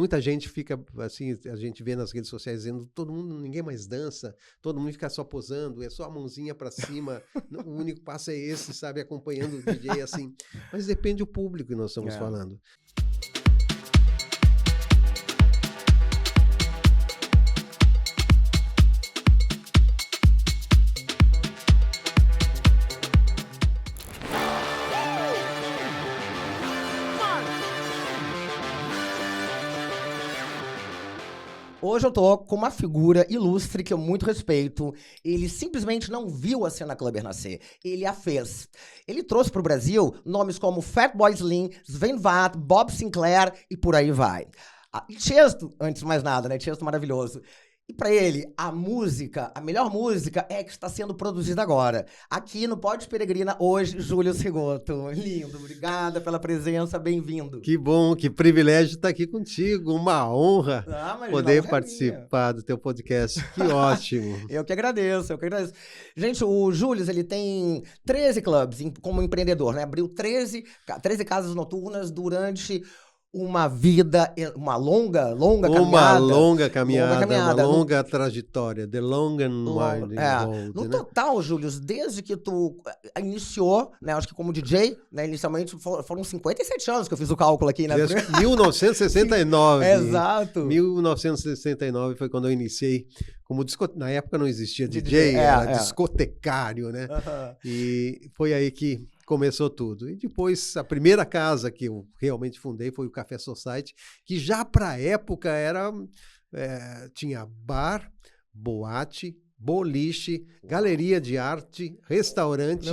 muita gente fica, assim, a gente vê nas redes sociais dizendo todo mundo, ninguém mais dança, todo mundo fica só posando, é só a mãozinha para cima, o único passo é esse, sabe, acompanhando o DJ, assim. Mas depende do público que nós estamos falando. Hoje eu tô com uma figura ilustre que eu muito respeito. Ele simplesmente não viu a cena clubber nascer. Ele a fez. Ele trouxe pro Brasil nomes como Fatboy Slim, Sven Väth, Bob Sinclair e por aí vai. E Tiesto, antes de mais nada, né? Tiesto maravilhoso. E pra ele, a música, a melhor música é que está sendo produzida agora. Aqui no Pod Peregrina, hoje, Júlio Rigoto. Lindo, obrigada pela presença, bem-vindo. Que bom, que privilégio estar aqui contigo, uma honra poder participar do teu podcast, que ótimo. Eu que agradeço, Gente, o Júlio, ele tem 13 clubes como empreendedor, né? Abriu 13 casas noturnas durante uma vida, uma longa caminhada. Uma longa caminhada, uma longa trajetória. The long and winding road. No total, Júlio, desde que tu iniciou, né, acho que como DJ, né, inicialmente foram 57 anos que eu fiz o cálculo aqui, né? 1969. Exato. 1969 foi quando eu iniciei. Na época não existia DJ, era discotecário, né? E foi aí que começou tudo. E depois, a primeira casa que eu realmente fundei foi o Café Society, que já para a época tinha bar, boate, boliche, galeria de arte, restaurante,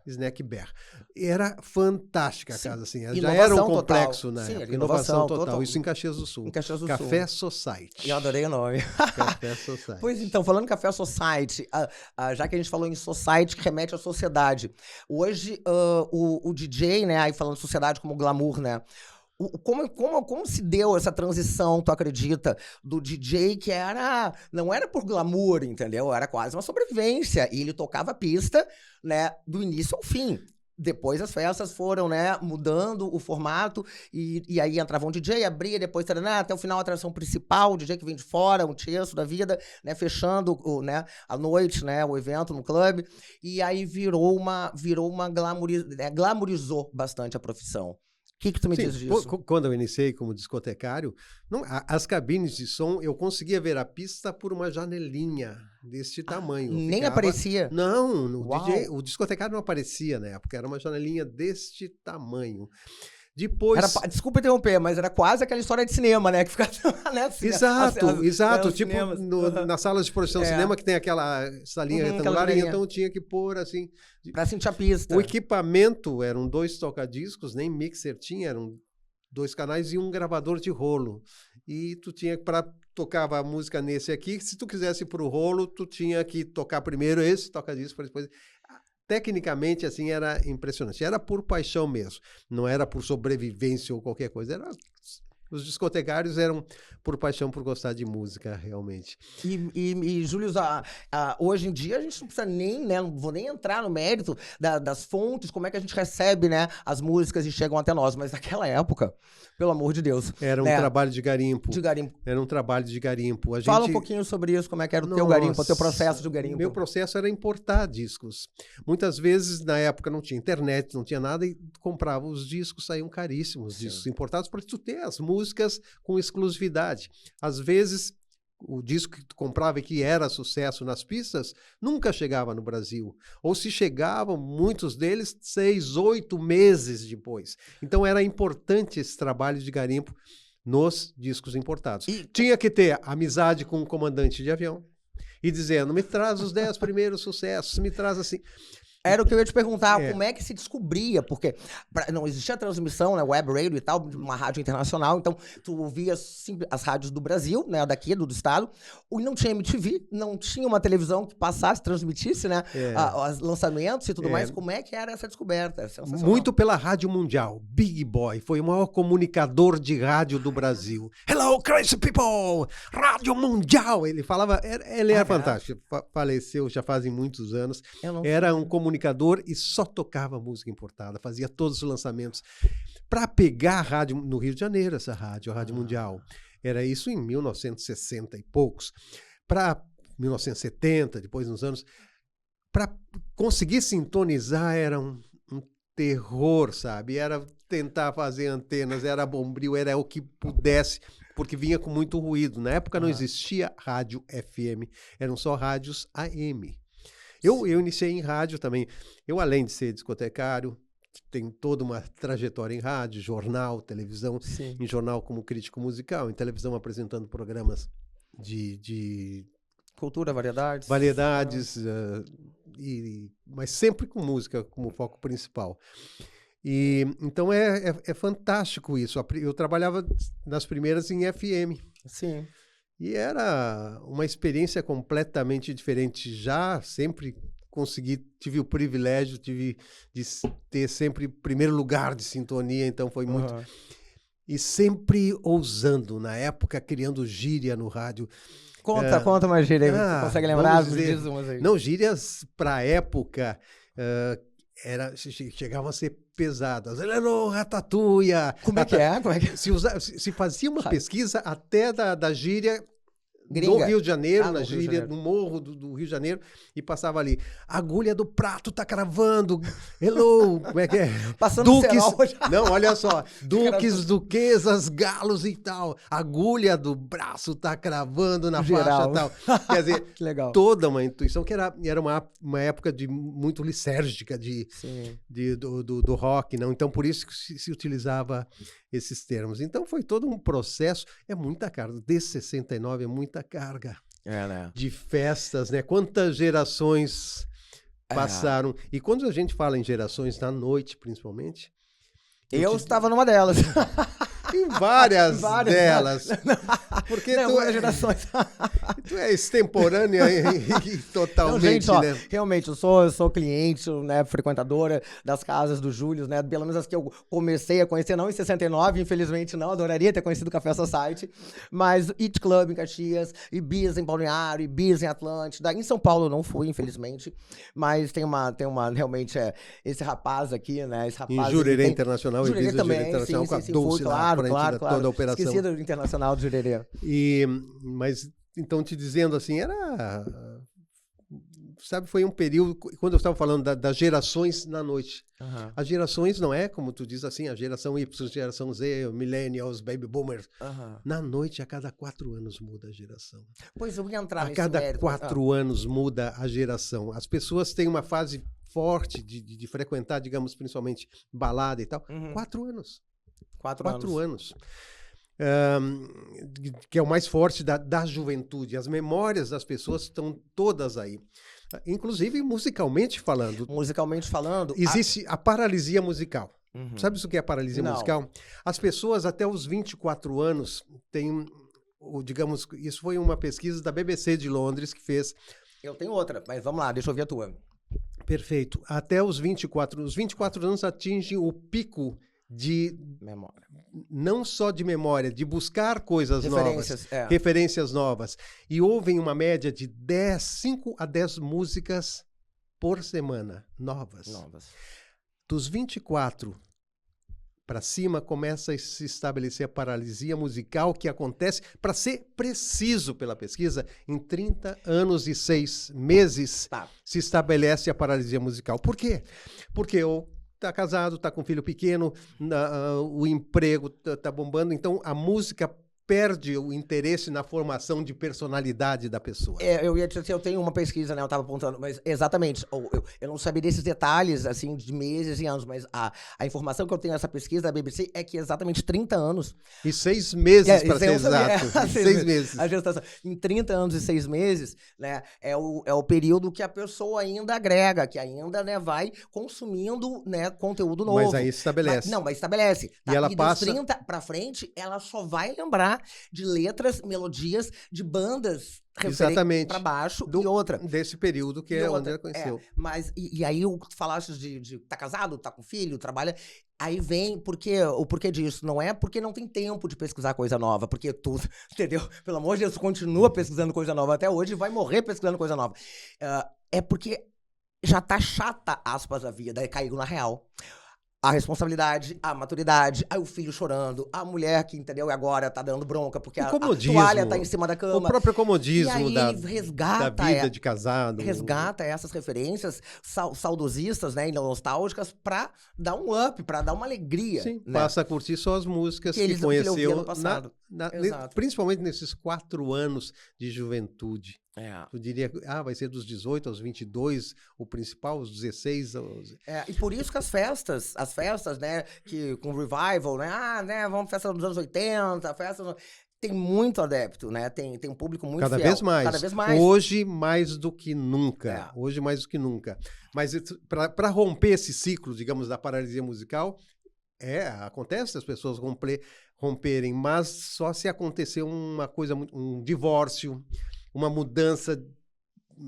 snack bar. Era fantástica a casa, assim. Já era um complexo na época. Inovação total. Isso em Caxias do Sul. Café Society. Eu adorei o nome. Café Society. Pois então, falando em Café Society, já que a gente falou em society, que remete à sociedade. Hoje, o DJ, né, aí falando de sociedade como glamour, né? Como se deu essa transição, tu acredita, do DJ que não era por glamour, entendeu? Era quase uma sobrevivência. E ele tocava a pista, né, do início ao fim. Depois as festas foram, né, mudando o formato e aí entrava um DJ, abria, depois até o final a atração principal, o DJ que vem de fora, um Tiesto da vida, né, fechando a noite, né, o evento no clube. E aí virou uma glamourizou bastante a profissão. O que tu me diz disso? Quando eu iniciei como discotecário, as cabines de som, eu conseguia ver a pista por uma janelinha deste tamanho. Nem aparecia? Não, o discotecário não aparecia na época, era uma janelinha deste tamanho. Depois... Desculpa interromper, mas era quase aquela história de cinema, né? Que fica, né? Exato. Tipo, nas salas de projeção de cinema, que tem aquela salinha retangular, então tinha que pôr assim... Pra sentir a pista. O equipamento eram 2 tocadiscos, nem mixer tinha, eram 2 canais e um gravador de rolo. E tu tinha, para tocar a música nesse aqui, se tu quisesse ir pro rolo, tu tinha que tocar primeiro esse tocadisco para depois... Tecnicamente, assim, era impressionante. Era por paixão mesmo. Não era por sobrevivência ou qualquer coisa. Os discotecários eram por paixão, por gostar de música, realmente. E Júlio, hoje em dia a gente não precisa nem, né? Não vou nem entrar no mérito das fontes, como é que a gente recebe, né, as músicas e chegam até nós. Mas naquela época, pelo amor de Deus. Era um trabalho de garimpo. Era um trabalho de garimpo. Fala um pouquinho sobre isso, como é que era o teu garimpo, o teu processo de garimpo. Meu processo era importar discos. Muitas vezes, na época, não tinha internet, não tinha nada, e comprava os discos, saíam caríssimos, discos importados, para tu ter as músicas com exclusividade. Às vezes, o disco que tu comprava e que era sucesso nas pistas, nunca chegava no Brasil. Ou se chegavam, muitos deles, 6, 8 meses depois. Então era importante esse trabalho de garimpo nos discos importados. Tinha que ter amizade com o comandante de avião e dizendo, me traz os 10 primeiros sucessos, me traz assim... Era o que eu ia te perguntar, como é que se descobria? Porque não existia transmissão, né, web radio e tal, de uma rádio internacional, então tu ouvia as rádios do Brasil, né, daqui, do estado, e não tinha MTV, não tinha uma televisão que passasse, transmitisse, né, os lançamentos e tudo mais. Como é que era essa descoberta? Muito pela Rádio Mundial. Big Boy foi o maior comunicador de rádio do Brasil. Hello, crazy people! Rádio Mundial! Ele falava, ele era fantástico, faleceu já fazem muitos anos, era um comunicador comunicador e só tocava música importada, fazia todos os lançamentos. Para pegar a rádio no Rio de Janeiro, essa rádio, a Rádio Mundial, era isso em 1960 e poucos. Para 1970, depois nos anos, para conseguir sintonizar era um terror, sabe? Era tentar fazer antenas, era bombril, era o que pudesse, porque vinha com muito ruído. Na época não existia rádio FM, eram só rádios AM. Eu iniciei em rádio também. Eu, além de ser discotecário, tenho toda uma trajetória em rádio, jornal, televisão. Sim. Em jornal como crítico musical, em televisão apresentando programas de Cultura, variedades. Variedades, mas sempre com música como foco principal. E então é fantástico isso. Eu trabalhava nas primeiras em FM. Sim. E era uma experiência completamente diferente. Já sempre tive o privilégio de ter sempre primeiro lugar de sintonia, então foi muito... E sempre ousando, na época, criando gíria no rádio. Conta uma gíria aí, você consegue lembrar? Não, gírias para a época chegavam a ser pesadas. Hello, Ratatuia! Como é que é? Se fazia uma pesquisa até da gíria gringa. No Rio de Janeiro, na gíria, no morro do Rio de Janeiro, e passava ali, agulha do prato tá cravando, hello, como é que é? Passando Duques, não, olha só, duques, duquesas, galos e tal, agulha do braço tá cravando na faixa e tal. Quer dizer, que legal. Toda uma intuição que era uma época muito lisérgica do rock, não? Então por isso que se utilizava esses termos. Então foi todo um processo, é muita carga, desde 69 é muita carga né? de festas, né? Quantas gerações passaram. E quando a gente fala em gerações, na noite principalmente... Eu estava numa delas. Em várias delas. Porque tu é extemporânea e totalmente, não, gente, ó, né? Realmente, eu sou cliente, né, frequentadora das casas do Júlio, né? Pelo menos as que eu comecei a conhecer, não em 69, infelizmente não, adoraria ter conhecido o Café Society, mas It Club em Caxias, Ibiza em Balneário, Ibiza em Atlântida, em São Paulo eu não fui, infelizmente, mas tem uma realmente, esse rapaz aqui, né? Esse rapaz em Jurerê Internacional, Jurerê também, Internacional, sim, com a Dulce lá, claro. Toda a operação. Esqueci do Internacional do Jurerê. Mas, então, te dizendo assim, sabe, foi um período, quando eu estava falando das gerações na noite. As gerações não é, como tu diz assim, a geração Y, geração Z, Millennials, Baby Boomers. Na noite, a cada 4 anos muda a geração. Pois eu ia entrar nesse mérito. A cada mérito. 4 anos muda a geração. As pessoas têm uma fase forte de frequentar, digamos, principalmente balada e tal. 4 anos. 4 anos. Que é o mais forte da juventude. As memórias das pessoas estão todas aí. Inclusive, musicalmente falando. Existe a paralisia musical. Sabe o que é a paralisia musical? As pessoas até os 24 anos têm, digamos, isso foi uma pesquisa da BBC de Londres que fez. Eu tenho outra, mas vamos lá, deixa eu ouvir a tua. Perfeito. Até os 24 anos atingem o pico de memória. Não só de memória, de buscar coisas novas, referências novas. E ouvem uma média de 5 a 10 músicas por semana, novas. Dos 24 para cima, começa a se estabelecer a paralisia musical que acontece, para ser preciso pela pesquisa, em 30 anos e 6 meses se estabelece a paralisia musical. Por quê? Porque tá casado, tá com filho pequeno, o emprego tá bombando, então a música perde o interesse na formação de personalidade da pessoa. Eu ia dizer, eu tenho uma pesquisa, né, eu estava apontando, mas exatamente, eu não sabia desses detalhes, assim, de meses e anos, mas a informação que eu tenho nessa pesquisa da BBC é que exatamente 30 anos... E 6 meses, para ser exato. 6 meses. A gestação. Em 30 anos e 6 meses, né, é o período que a pessoa ainda agrega, que ainda, né, vai consumindo, né, conteúdo novo. Mas aí estabelece. Mas estabelece. Tá? E ela passa... dos 30 para frente, ela só vai lembrar de letras, melodias, de bandas exatamente para baixo e outra. Desse período que é onde ela conheceu. Mas, e aí, tu falaste de tá casado, tá com filho, trabalha... Aí vem o porquê disso. Não é porque não tem tempo de pesquisar coisa nova, porque tudo, entendeu? Pelo amor de Deus, tu continua pesquisando coisa nova até hoje e vai morrer pesquisando coisa nova. É porque já tá chata, aspas, a vida, aí caiu na real. A responsabilidade, a maturidade, aí o filho chorando, a mulher que, entendeu, agora tá dando bronca porque a toalha tá em cima da cama. O próprio comodismo e aí da vida de casado. Resgata essas referências saudosistas, né, e nostálgicas pra dar um up, pra dar uma alegria. Sim, né? passa a curtir só as músicas que conheceu no passado. principalmente nesses 4 anos de juventude. É. Tu diria, vai ser dos 18 aos 22, o principal, os 16 aos... E por isso que as festas, né, que com revival, né, vamos festa dos anos 80, tem muito adepto, né, tem um público muito cada fiel. Vez mais. Cada vez mais. Hoje, mais do que nunca. Hoje, mais do que nunca. Mas para romper esse ciclo, digamos, da paralisia musical, acontece as pessoas romperem, mas só se acontecer uma coisa, um divórcio, uma mudança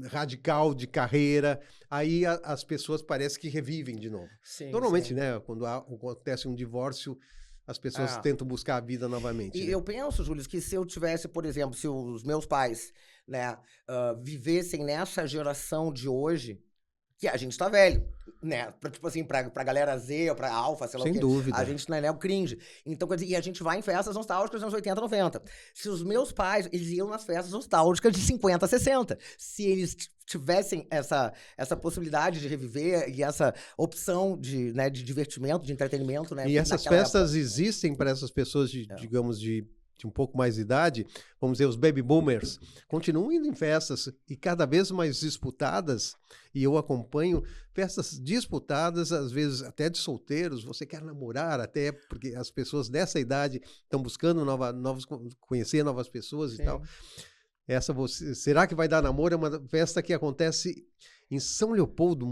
radical de carreira, aí as pessoas parece que revivem de novo. Sim, normalmente, sim. né, quando acontece um divórcio, as pessoas tentam buscar a vida novamente. E né? eu penso, Júlio, que se eu tivesse, por exemplo, se os meus pais, né, vivessem nessa geração de hoje, que a gente tá velho, né? Tipo assim, pra galera Z, pra Alfa, sei lá o quê. Sem dúvida. A gente não é o cringe. Então, quer dizer, e a gente vai em festas nostálgicas dos anos 80, 90. Se os meus pais, eles iam nas festas nostálgicas de 50, 60. Se eles tivessem essa possibilidade de reviver e essa opção de divertimento, de entretenimento, né? E essas festas existem para essas pessoas, digamos, de um pouco mais de idade, vamos dizer, os baby boomers, continuam indo em festas e cada vez mais disputadas, e eu acompanho festas disputadas, às vezes até de solteiros, você quer namorar, até porque as pessoas dessa idade estão buscando conhecer novas pessoas. Sim. E tal. Será que vai dar namoro? É uma festa que acontece em São Leopoldo,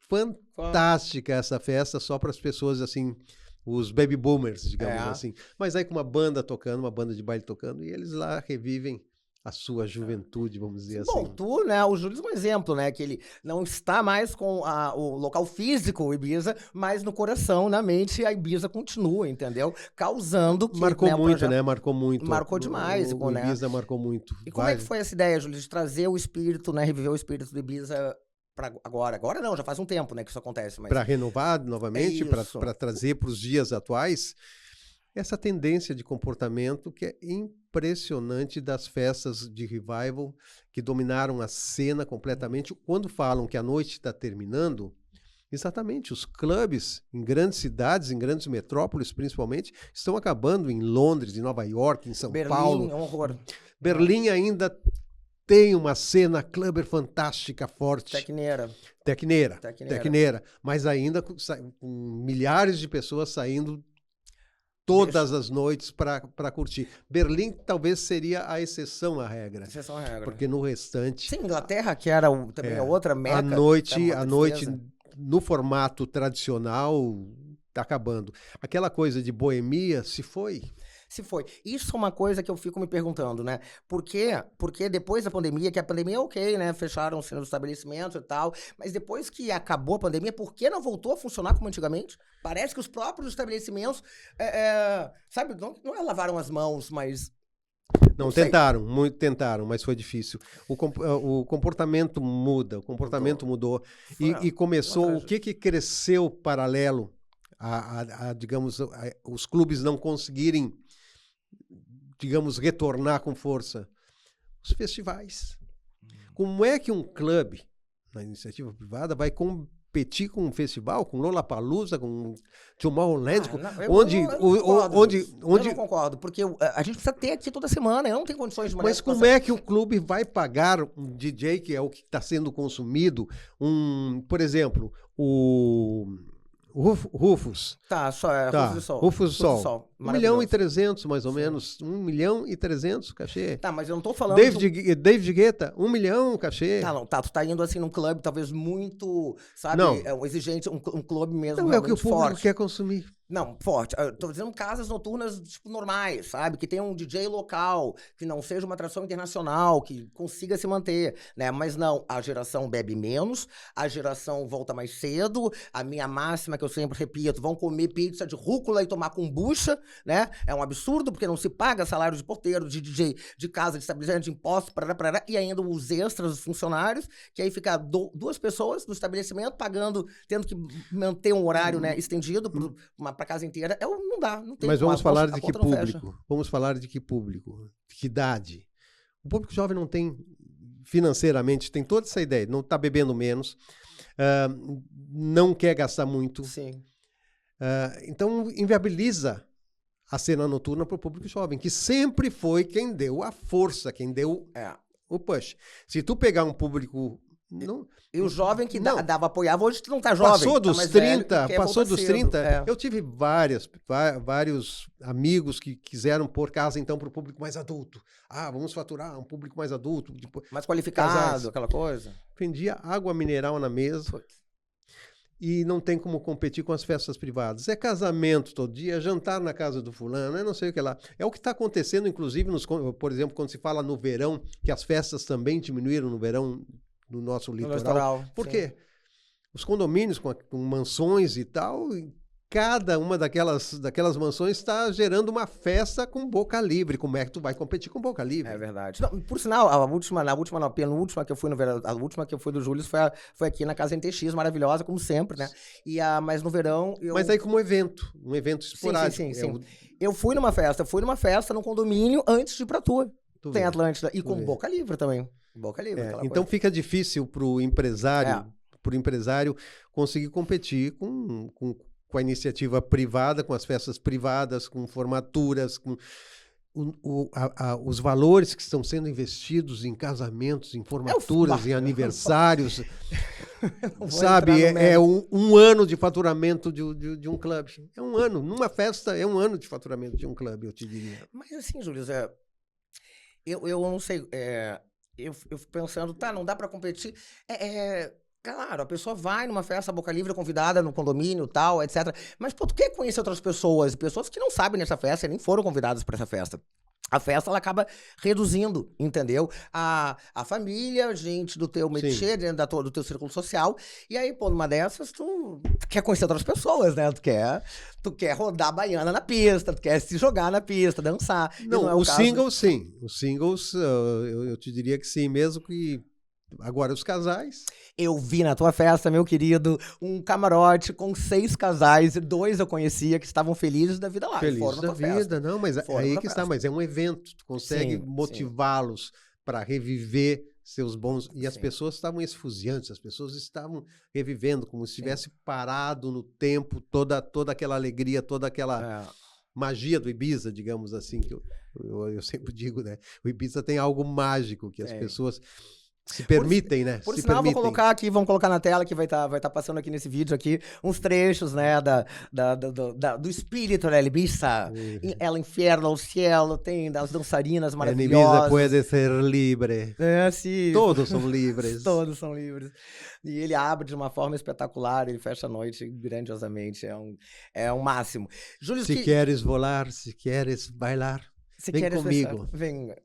fantástica essa festa, só para as pessoas assim... Os baby boomers, digamos assim. Mas aí com uma banda de baile tocando, e eles lá revivem a sua juventude, vamos dizer assim. Bom, o Júlio é um exemplo, né? Que ele não está mais com o local físico, o Ibiza, mas no coração, na mente, a Ibiza continua, entendeu? Causando que... Marcou muito, né? Marcou muito. Marcou demais. O Ibiza marcou muito. E como é que foi essa ideia, Júlio, de trazer o espírito, né? Reviver o espírito do Ibiza... Agora não, já faz um tempo, né, que isso acontece. Mas... Para renovar novamente, para trazer para os dias atuais, essa tendência de comportamento que é impressionante das festas de revival, que dominaram a cena completamente. Quando falam que a noite está terminando, exatamente, os clubes em grandes cidades, em grandes metrópoles principalmente, estão acabando em Londres, em Nova York, em São Paulo. Berlim, é um horror. Berlim ainda... tem uma cena clubber fantástica, forte. Tecneira. Mas ainda com milhares de pessoas saindo todas as noites para curtir. Berlim talvez seria a exceção à regra. Porque no restante... Sim, Inglaterra, que era também a outra meca. A noite no formato tradicional, tá acabando. Aquela coisa de boemia se foi... Isso é uma coisa que eu fico me perguntando, né? Por quê? Porque depois da pandemia, que a pandemia é ok, né? Fecharam os estabelecimentos e tal, mas depois que acabou a pandemia, por que não voltou a funcionar como antigamente? Parece que os próprios estabelecimentos, sabe, não lavaram as mãos, mas... Não, tentaram, mas foi difícil. O comportamento muda, mudou. E começou, o que cresceu paralelo digamos, os clubes não conseguirem, digamos, retornar com força? Os festivais. Como é que um clube, na iniciativa privada, vai competir com um festival, com Lollapalooza, com Tomorrowland, eu não concordo, porque a gente precisa ter aqui toda semana, eu não tenho condições de... Mas como é que o clube vai pagar um DJ, que é o que está sendo consumido, por exemplo, o Rufus. Rufus do Sol. 1.300.000, mais ou menos. 1.300.000 cachê. Tá, mas eu não tô falando... David Guetta, 1 milhão cachê. Tu tá indo assim num clube, talvez muito, sabe, não. Exigente, um clube mesmo. Não, é o que o público quer consumir. Não, forte. Eu tô dizendo casas noturnas, tipo, normais, sabe? Que tenha um DJ local, que não seja uma atração internacional, que consiga se manter, né? Mas não, a geração bebe menos, a geração volta mais cedo, a minha máxima, que eu sempre repito, vão comer pizza de rúcula e tomar kombucha, né? É um absurdo, porque não se paga salário de porteiro, de DJ, de casa, de estabelecimento, de impostos, parará, e ainda os extras dos funcionários, que aí fica duas pessoas no estabelecimento pagando, tendo que manter um horário, né, estendido para casa inteira, não dá, não tem. Mas vamos falar de que não fecha. público? Vamos falar de que público? De que idade? O público jovem não tem, financeiramente, tem toda essa ideia, não está bebendo menos, não quer gastar muito. Sim. Então, inviabiliza a cena noturna para o público jovem, que sempre foi quem deu a força, quem deu o push. Se tu pegar um público... Não, e o jovem que dava apoiava, hoje tu não tá jovem. Passou dos tá 30, passou dos 30. Eu tive vários amigos que quiseram pôr casa, então, para o público mais adulto. Vamos faturar um público mais adulto. Mais qualificado, casais. Aquela coisa. Vendia água mineral na mesa. E não tem como competir com as festas privadas. É casamento todo dia, jantar na casa do fulano, não sei o que lá. É o que está acontecendo, inclusive, por exemplo, quando se fala no verão, que as festas também diminuíram no verão, no nosso litoral. Por quê? Os condomínios com mansões e tal, cada uma daquelas mansões está gerando uma festa com boca livre. Como é que tu vai competir com boca livre? É verdade. Não, por sinal, a penúltima que eu fui no verão, a última que eu fui do Júlio foi aqui na Casa NTX, maravilhosa, como sempre, né? Mas no verão... Mas aí como um evento esporádico. Sim. Eu fui numa festa num condomínio antes de ir pra tua. Tem Atlântida. E com boca livre também. Boca livre. Então coisa. Fica difícil pro empresário, conseguir competir com a iniciativa privada, com as festas privadas, com formaturas, com os valores que estão sendo investidos em casamentos, em formaturas, em aniversários. Sabe, é um ano de faturamento de um clube. É um ano. Numa festa, é um ano de faturamento de um clube, eu te diria. Mas assim, Júlio, eu não sei... Eu fico pensando, não dá pra competir. Claro, a pessoa vai numa festa boca livre, convidada no condomínio, tal, etc. Mas, pô, tu quer conhecer outras pessoas que não sabem nessa festa e nem foram convidadas pra essa festa. A festa, ela acaba reduzindo, entendeu? A família, gente do teu métier, dentro do teu círculo social. E aí, pô, numa dessas, tu quer conhecer outras pessoas, né? Tu quer rodar baiana na pista, tu quer se jogar na pista, dançar. Não, os singles, sim. Os singles, eu te diria que sim, mesmo que... Agora, os casais... Eu vi na tua festa, meu querido, um camarote com 6 casais, e 2 eu conhecia que estavam felizes da vida lá. Felizes da vida, não, mas aí que está, mas é um evento, tu consegue motivá-los para reviver seus bons... E as pessoas estavam esfuziantes, as pessoas estavam revivendo, como se tivesse parado no tempo toda aquela alegria, toda aquela... magia do Ibiza, digamos assim, que eu sempre digo, né? O Ibiza tem algo mágico que as pessoas... Se permitem, né? Por sinal, vamos colocar na tela que vai tá passando aqui nesse vídeo aqui uns trechos, né, do espírito da Ibiza. El infierno, o cielo, tem das dançarinas maravilhosas. Ibiza pode ser livre. Sim. Todos são livres. Todos são livres. E ele abre de uma forma espetacular, ele fecha a noite grandiosamente, é um máximo. Júlio, se queres volar, se queres bailar, vem comigo. Vem...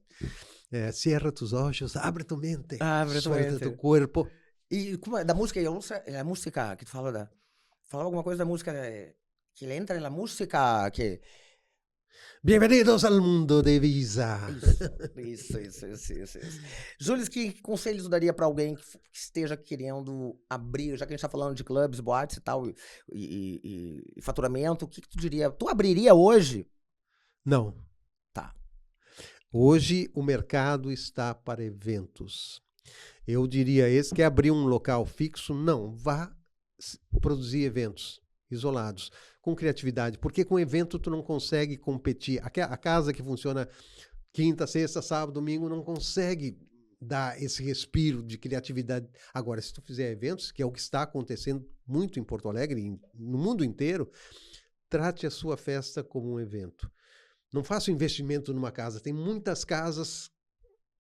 cierra tus ojos, abre tu mente, suelta tu corpo. E da música, a música que tu fala alguma coisa da música que ele entra na música que... Bem-vindos ao mundo de Ibiza. Isso. Júlio, que conselhos tu daria para alguém que esteja querendo abrir, já que a gente tá falando de clubes, boates e tal, e faturamento, o que tu diria? Tu abriria hoje? Não. Tá. Hoje o mercado está para eventos. Eu diria, quer abrir um local fixo? Não, vá produzir eventos isolados, com criatividade, porque com evento tu não consegue competir. A casa que funciona quinta, sexta, sábado, domingo, não consegue dar esse respiro de criatividade. Agora, se tu fizer eventos, que é o que está acontecendo muito em Porto Alegre, no mundo inteiro, trate a sua festa como um evento. Não faça investimento numa casa. Tem muitas casas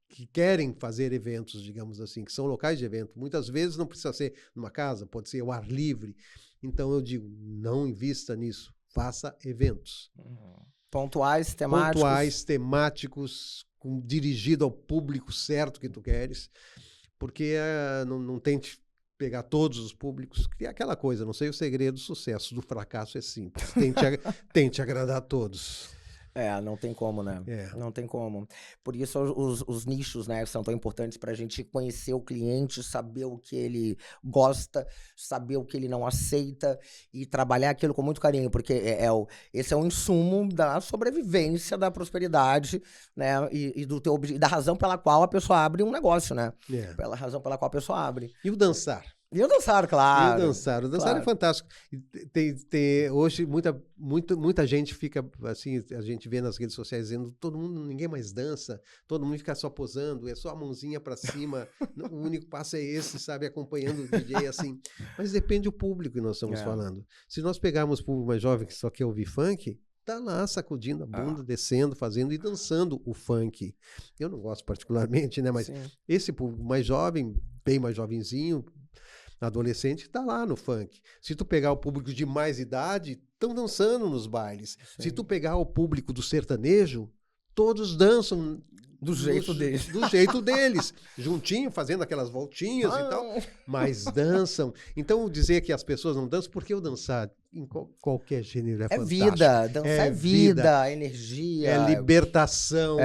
que querem fazer eventos, digamos assim, que são locais de evento. Muitas vezes não precisa ser numa casa, pode ser ao ar livre. Então eu digo, não invista nisso. faça eventos. Pontuais, temáticos. Pontuais, temáticos, dirigido ao público certo que tu queres, porque não tente pegar todos os públicos, que é aquela coisa, não sei o segredo do sucesso, do fracasso é simples, tente agradar a todos. Não tem como, né? Não tem como. Por isso os nichos, né, são tão importantes pra gente conhecer o cliente, saber o que ele gosta, saber o que ele não aceita e trabalhar aquilo com muito carinho, porque esse é o insumo da sobrevivência, da prosperidade, né, e da razão pela qual a pessoa abre um negócio, né? Pela razão pela qual a pessoa abre. E o dançar? E o dançar, claro. E o dançar. O dançar é fantástico. Hoje, muita gente fica, assim, a gente vê nas redes sociais dizendo ninguém mais dança, todo mundo fica só posando, é só a mãozinha pra cima, o único passo é esse, sabe, acompanhando o DJ, assim. Mas depende do público que nós estamos falando. Se nós pegarmos o público mais jovem que só quer ouvir funk, tá lá sacudindo a bunda, descendo, fazendo e dançando o funk. Eu não gosto particularmente, né, mas esse público mais jovem, bem mais jovenzinho, adolescente, está lá no funk. Se tu pegar o público de mais idade, estão dançando nos bailes. Se tu pegar o público do sertanejo, todos dançam do jeito deles. Do jeito deles. Juntinho, fazendo aquelas voltinhas e tal. Mas dançam. Então, dizer que as pessoas não dançam, porque o dançar em qualquer gênero é fantástico. Vida. Dançar é vida, energia. É libertação.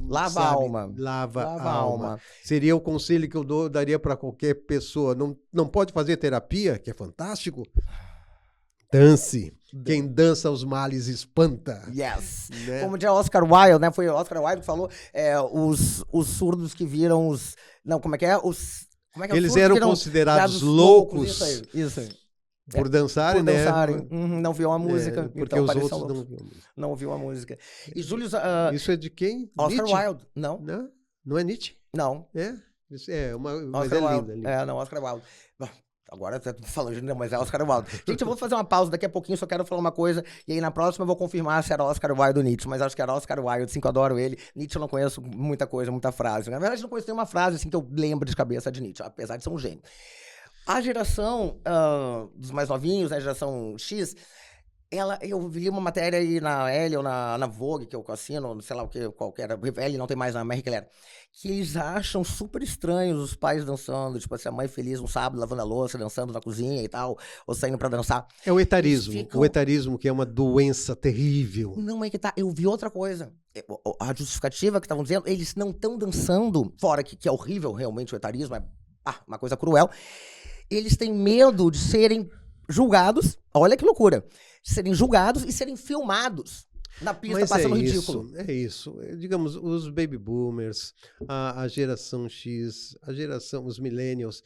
Lava sabe, a alma. Lava a alma. Seria o conselho que eu daria para qualquer pessoa. Não pode fazer terapia, que é fantástico. Dance. Quem dança os males espanta. Yes. Né? Como dizia Oscar Wilde, né? Foi o Oscar Wilde que falou, os surdos que viram os... Não, como é que é? Eles eram considerados loucos. Isso aí. Por dançarem, né? Não viu a música. Porque então, os outros não ouviu a música. E Júlio... Isso é de quem? Oscar Nietzsche? Wilde. Não. Não é Nietzsche? Não. Mas é Oscar linda. Não, Oscar Wilde. Agora eu tô falando, não, mas é Oscar Wilde. Gente, eu vou fazer uma pausa daqui a pouquinho, só quero falar uma coisa. E aí na próxima eu vou confirmar se era Oscar Wilde ou Nietzsche. Mas acho que era Oscar Wilde, assim, que eu adoro ele. Nietzsche eu não conheço muita coisa, muita frase. Na verdade, eu não conheço nenhuma frase, assim, que eu lembro de cabeça de Nietzsche, apesar de ser um gênio. A geração dos mais novinhos, né, a geração X... eu li uma matéria aí na Elle ou na Vogue, que eu assino, sei lá o que, qualquer. Elle não tem mais na Marie Claire. Que eles acham super estranhos os pais dançando, tipo assim, a mãe feliz um sábado lavando a louça, dançando na cozinha e tal, ou saindo pra dançar. É o etarismo. O etarismo, que é uma doença terrível. Não, é que tá. Eu vi outra coisa. A justificativa que estavam dizendo, eles não estão dançando, fora que é horrível realmente o etarismo, é uma coisa cruel. Eles têm medo de serem julgados, olha que loucura, serem julgados e serem filmados na pista passando ridículo. É isso. Digamos, os baby boomers, a geração X, os millennials,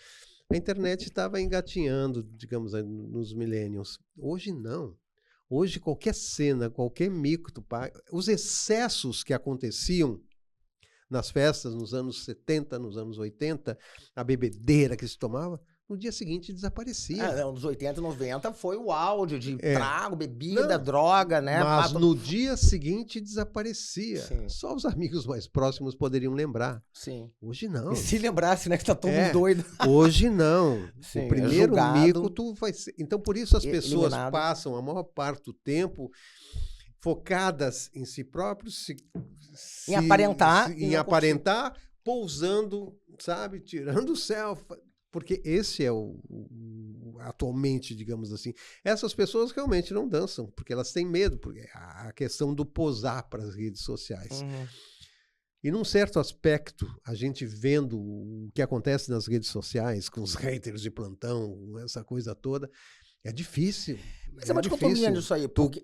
a internet estava engatinhando, digamos, nos millennials. Hoje não. Hoje qualquer cena, qualquer mico, os excessos que aconteciam nas festas nos anos 70, nos anos 80, a bebedeira que se tomava, no dia seguinte desaparecia. Nos 80 e 90 foi o áudio de trago, bebida, droga, né? Mas no dia seguinte desaparecia. Sim. Só os amigos mais próximos poderiam lembrar. Sim. Hoje não. E se lembrasse, né, que tá todo mundo doido. Hoje não. Sim, o primeiro mico tu vai ser... Então, por isso as pessoas eliminado. passam a maior parte do tempo focadas em si próprios, em aparentar. Em pousando, sabe? Tirando selfie. Porque esse é atualmente, digamos assim. Essas pessoas realmente não dançam, porque elas têm medo, porque a questão do posar para as redes sociais. E num certo aspecto, a gente vendo o que acontece nas redes sociais, com os haters de plantão, essa coisa toda, é difícil. Mas é uma dicotomia nisso aí, porque...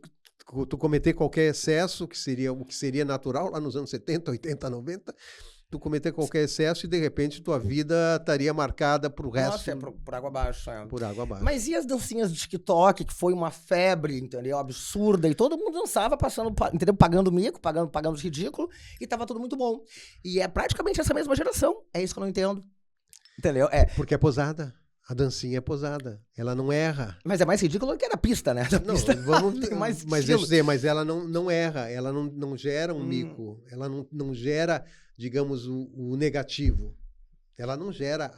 Tu cometer qualquer excesso, o que seria natural lá nos anos 70, 80, 90... tu cometer qualquer excesso e, de repente, tua vida estaria marcada pro resto. Nossa, por água abaixo. Por água abaixo. Mas e as dancinhas de TikTok, que foi uma febre, entendeu? Absurda, e todo mundo dançava, entendeu? Pagando mico, pagando os ridículos, e tava tudo muito bom. E é praticamente essa mesma geração. É isso que eu não entendo. Entendeu? Porque é posada. A dancinha é posada. Ela não erra. Mas é mais ridículo do que na pista, né? Mas ela não erra. Ela não gera um mico. Ela não gera, digamos, o negativo. Ela não gera...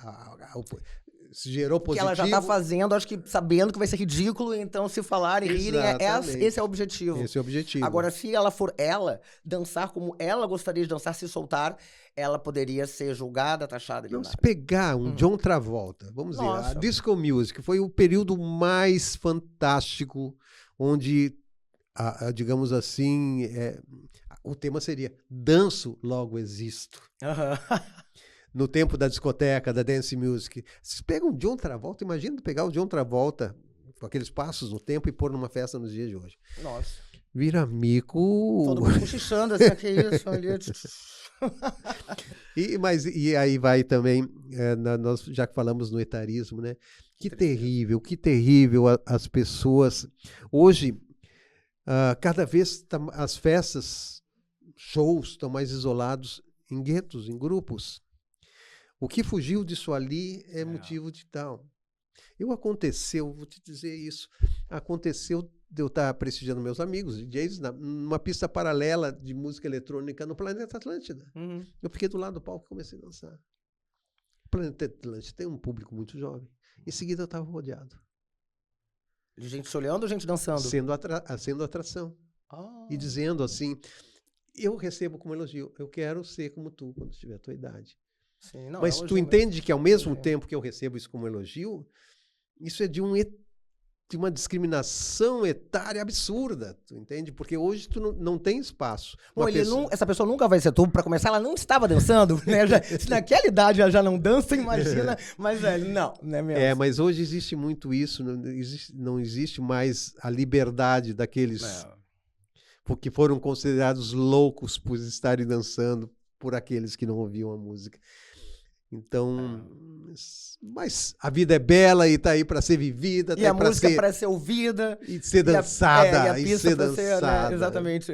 Se gerou Porque positivo... ela já tá fazendo, acho que sabendo que vai ser ridículo, então se falarem, rirem, esse é o objetivo. Esse é o objetivo. Agora, se ela for dançar como ela gostaria de dançar, se soltar, ela poderia ser julgada, taxada de Não, se milionária. pegar um John Travolta, vamos dizer, a Disco Music foi o período mais fantástico, onde, digamos assim, o tema seria danço, logo existo. No tempo da discoteca, da dance music. Vocês pegam o John Travolta, imagina pegar o John Travolta com aqueles passos no tempo e pôr numa festa nos dias de hoje. Nossa. Vira mico. Todo mundo cochichando, assim, que isso ali. E aí vai também, nós já que falamos no etarismo, né? Que terrível as pessoas. Hoje, cada vez as festas, shows estão mais isolados em guetos, em grupos. O que fugiu disso ali é motivo de tal. Vou te dizer isso, aconteceu de eu estar prestigiando meus amigos, DJs, numa pista paralela de música eletrônica no Planeta Atlântida. Eu fiquei do lado do palco e comecei a dançar. O Planeta Atlântida tem um público muito jovem. Em seguida eu estava rodeado. Gente se olhando ou gente dançando? Sendo atração. E dizendo assim, eu recebo como elogio, eu quero ser como tu quando tiver a tua idade. Sim, não, mas tu entende que ao mesmo tempo que eu recebo isso como elogio, isso é de uma discriminação etária absurda, tu entende? Porque hoje tu não tem espaço. Essa pessoa nunca vai ser tu, pra começar, ela não estava dançando, né? Se naquela idade ela já não dança, imagina, mas não é mesmo. Mas hoje existe muito isso, não existe mais a liberdade daqueles porque foram considerados loucos por estarem dançando por aqueles que não ouviam a música. Então, mas a vida é bela e tá aí para ser vivida. E a música é para ser ouvida. E ser dançada. E ser dançada. Né? Exatamente.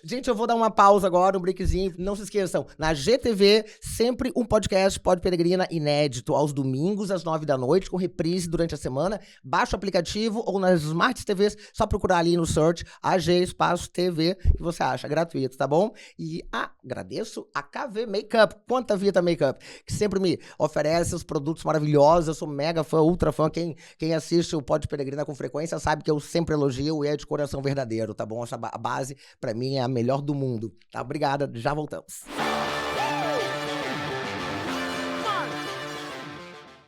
Gente, eu vou dar uma pausa agora, um breakzinho. Não se esqueçam, na GTV, sempre um podcast Pod Peregrina inédito, aos domingos, às 9 da noite, com reprise durante a semana. Baixa o aplicativo ou nas Smart TVs, só procurar ali no search, AG Espaço TV, que você acha gratuito, tá bom? E agradeço a KV Makeup, Quanta Vita Makeup, que sempre me oferece os produtos maravilhosos. Eu sou mega fã, ultra fã. Quem assiste o Pod Peregrina com frequência sabe que eu sempre elogio e é de coração verdadeiro, tá bom? Essa base, pra mim, é a melhor do mundo. Tá? Obrigada, já voltamos.